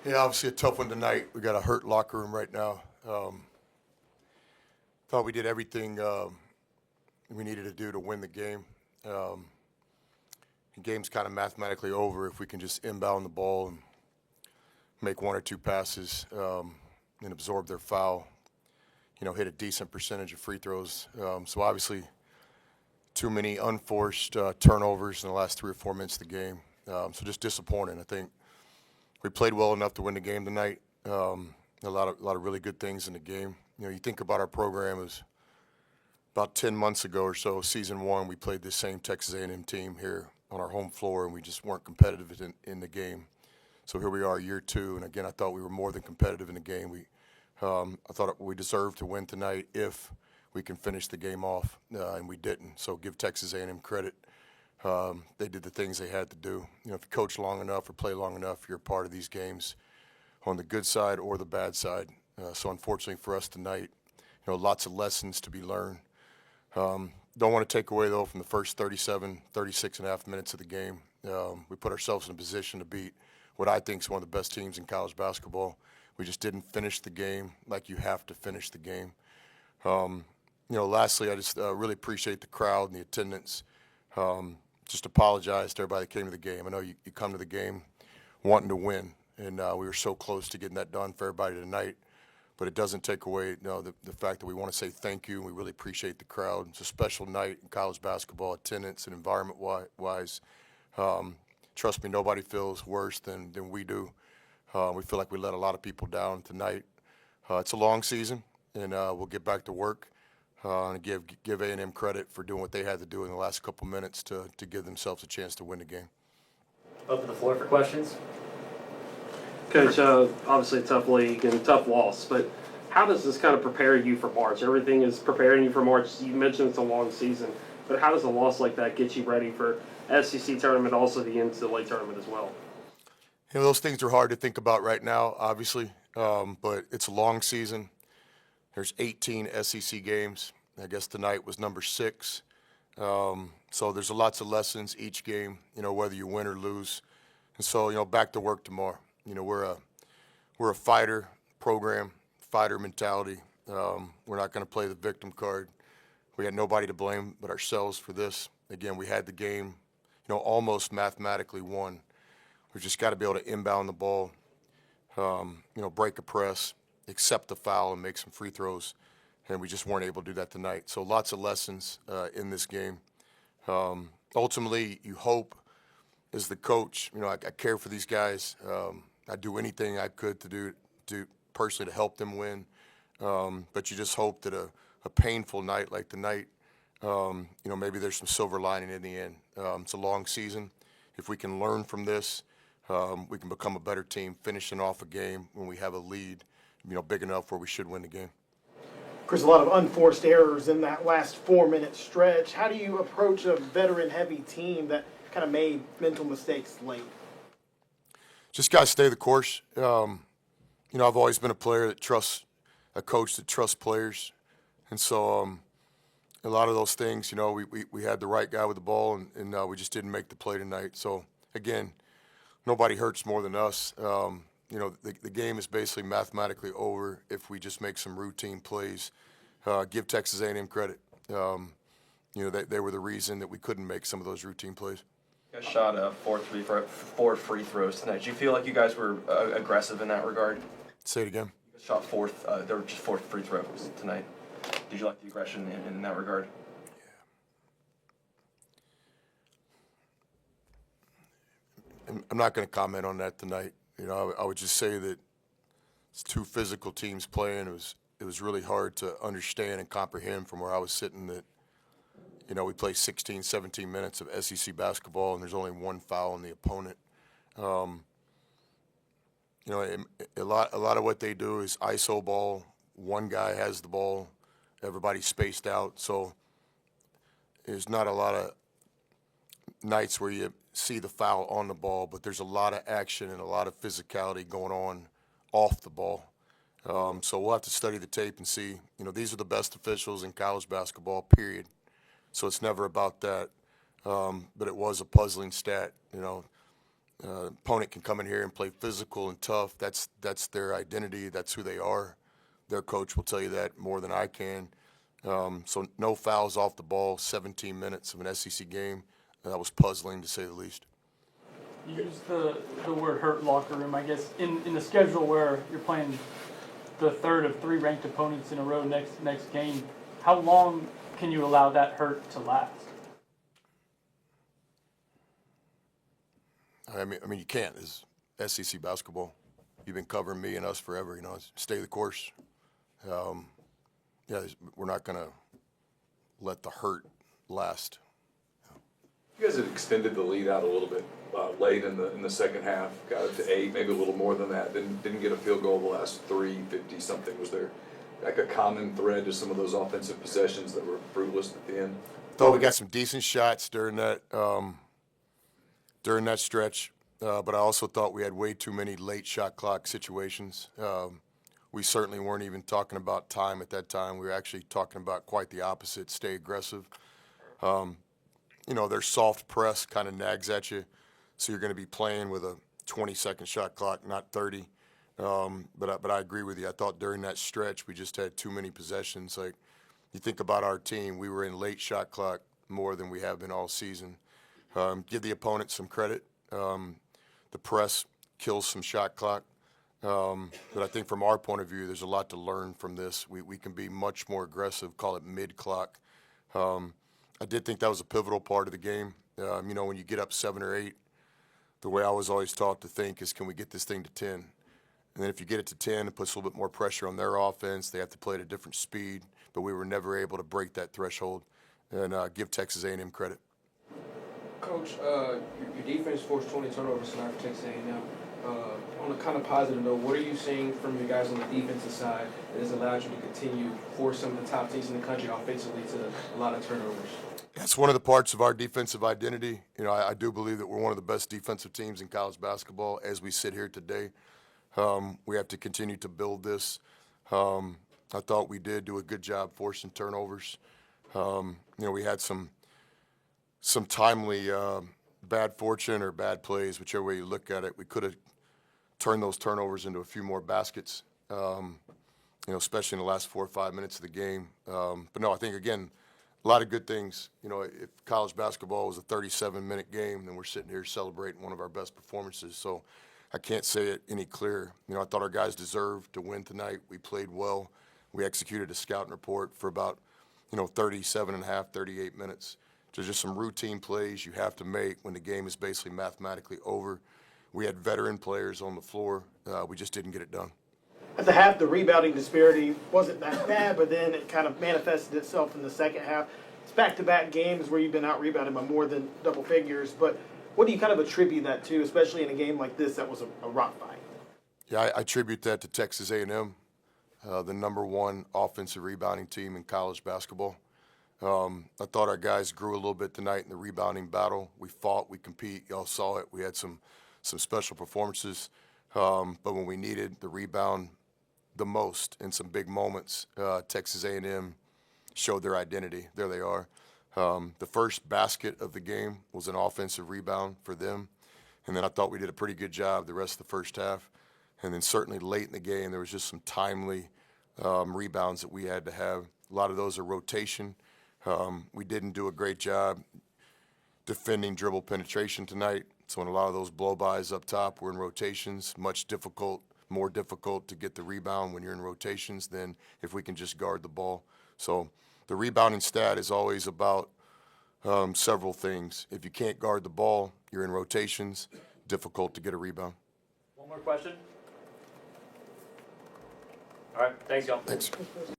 Yeah, obviously a tough one tonight. We got a hurt locker room right now. Thought we did everything we needed to do to win the game. The game's kind of mathematically over if we can just inbound the ball and make one or two passes and absorb their foul. Hit a decent percentage of free throws. So obviously, too many unforced turnovers in the last 3 or 4 minutes of the game. So just disappointing. I think we played well enough to win the game tonight. A lot of really good things in the game. You think about our program as about 10 months ago or so, season 1, we played this same Texas A&M team here on our home floor, and we just weren't competitive in the game. So here we are, year 2, and again, I thought we were more than competitive in the game. I thought we deserved to win tonight if we can finish the game off, and we didn't. So give Texas A&M credit. They did the things they had to do. If you coach long enough or play long enough, you're a part of these games on the good side or the bad side. So unfortunately for us tonight, lots of lessons to be learned. Don't want to take away, though, from the first 36 and a half minutes of the game. We put ourselves in a position to beat what I think is one of the best teams in college basketball. We just didn't finish the game like you have to finish the game. Lastly, I just really appreciate the crowd and the attendance. Just apologize to everybody that came to the game. I know you come to the game wanting to win, and we were so close to getting that done for everybody tonight. But it doesn't take away the fact that we want to say thank you, and we really appreciate the crowd. It's a special night in college basketball, attendance and environment-wise. Trust me, nobody feels worse than we do. We feel like we let a lot of people down tonight. It's a long season, and we'll get back to work and give A&M credit for doing what they had to do in the last couple minutes to give themselves a chance to win the game. Open the floor for questions. Coach, obviously a tough league and a tough loss, but how does this kind of prepare you for March? Everything is preparing you for March. You mentioned it's a long season, but how does a loss like that get you ready for SEC tournament, also the NCAA tournament as well? Those things are hard to think about right now, obviously, but it's a long season. There's 18 SEC games. I guess tonight was number 6. So there's lots of lessons each game, whether you win or lose. And so, back to work tomorrow. We're a fighter program, fighter mentality. We're not going to play the victim card. We had nobody to blame but ourselves for this. Again, we had the game, almost mathematically won. We've just got to be able to inbound the ball, break a press, accept the foul, and make some free throws. And we just weren't able to do that tonight. So lots of lessons in this game. Ultimately, you hope as the coach, I care for these guys. I'd do anything I could to do personally to help them win. But you just hope that a painful night like tonight, maybe there's some silver lining in the end. It's a long season. If we can learn from this, we can become a better team, finishing off a game when we have a lead, big enough where we should win the game. Chris, a lot of unforced errors in that last 4-minute stretch. How do you approach a veteran-heavy team that kind of made mental mistakes late? Just got to stay the course. I've always been a player that trusts a coach that trusts players. And so a lot of those things, we had the right guy with the ball, and we just didn't make the play tonight. So, again, nobody hurts more than us. The game is basically mathematically over if we just make some routine plays. Give Texas A&M credit. They were the reason that we couldn't make some of those routine plays. You guys shot 4 free throws tonight. Do you feel like you guys were aggressive in that regard? Say it again. You guys shot there were just 4 free throws tonight. Did you like the aggression in that regard? Yeah. I'm not going to comment on that tonight. I would just say that it's 2 physical teams playing. It was really hard to understand and comprehend from where I was sitting that, we play 16, 17 minutes of SEC basketball, and there's only 1 foul on the opponent. A lot of what they do is ISO ball. One guy has the ball. Everybody's spaced out. So there's not a lot of nights where you see the foul on the ball, but there's a lot of action and a lot of physicality going on off the ball. So we'll have to study the tape and see. These are the best officials in college basketball, period. So it's never about that. But it was a puzzling stat. Opponent can come in here and play physical and tough. That's their identity. That's who they are. Their coach will tell you that more than I can. So no fouls off the ball, 17 minutes of an SEC game. That was puzzling, to say the least. You used the word hurt locker room. I guess in the schedule where you're playing the third of 3 ranked opponents in a row next game, how long can you allow that hurt to last? I mean, you can't. It's SEC basketball. You've been covering me and us forever. You know, stay the course. Yeah, we're not going to let the hurt last. You guys had extended the lead out a little bit late in the second half, got it to 8, maybe a little more than that. Didn't get a field goal the last 3, 50 something. Was there like a common thread to some of those offensive possessions that were fruitless at the end? Thought we got some decent shots during that stretch, but I also thought we had way too many late shot clock situations. We certainly weren't even talking about time at that time. We were actually talking about quite the opposite: stay aggressive. You know, their soft press kind of nags at you, so you're going to be playing with a 20-second shot clock, not 30. But I agree with you. I thought during that stretch we just had too many possessions. Like, you think about our team, we were in late shot clock more than we have been all season. Give the opponent some credit. The press kills some shot clock. But I think from our point of view, there's a lot to learn from this. We can be much more aggressive, call it mid-clock. I did think that was a pivotal part of the game. You know, when you get up 7 or 8, the way I was always taught to think is, can we get this thing to 10? And then if you get it to 10, it puts a little bit more pressure on their offense. They have to play at a different speed. But we were never able to break that threshold. And give Texas A&M credit. Coach, your defense forced 20 turnovers tonight for Texas A&M. On a kind of positive note, what are you seeing from your guys on the defensive side that has allowed you to continue force some of the top teams in the country offensively to a lot of turnovers? That's one of the parts of our defensive identity. You know, I do believe that we're one of the best defensive teams in college basketball as we sit here today. We have to continue to build this. I thought we did do a good job forcing turnovers. You know, we had some timely bad fortune or bad plays, whichever way you look at it. We could have turned those turnovers into a few more baskets, you know, especially in the last 4 or 5 minutes of the game. But no, I think, again, a lot of good things. You know, if college basketball was a 37-minute game, then we're sitting here celebrating one of our best performances. So I can't say it any clearer. You know, I thought our guys deserved to win tonight. We played well. We executed a scouting report for about, you know, 37 and a half, 38 minutes. There's just some routine plays you have to make when the game is basically mathematically over. We had veteran players on the floor. We just didn't get it done. At the half, the rebounding disparity wasn't that bad, but then it kind of manifested itself in the second half. It's back-to-back games where you've been out-rebounded by more than double figures, but what do you kind of attribute that to, especially in a game like this that was a rock fight? Yeah, I attribute that to Texas A&M, the #1 offensive rebounding team in college basketball. I thought our guys grew a little bit tonight in the rebounding battle. We fought, we compete. Y'all saw it. We had some special performances, but when we needed the rebound the most in some big moments, Texas A&M showed their identity. There they are. The first basket of the game was an offensive rebound for them, and then I thought we did a pretty good job the rest of the first half. And then certainly late in the game, there was just some timely rebounds that we had to have. A lot of those are rotation. We didn't do a great job defending dribble penetration tonight. So in a lot of those blow-bys up top, we're in rotations. More difficult to get the rebound when you're in rotations than if we can just guard the ball. So the rebounding stat is always about several things. If you can't guard the ball, you're in rotations, difficult to get a rebound. One more question? All right, thanks, y'all. Thanks.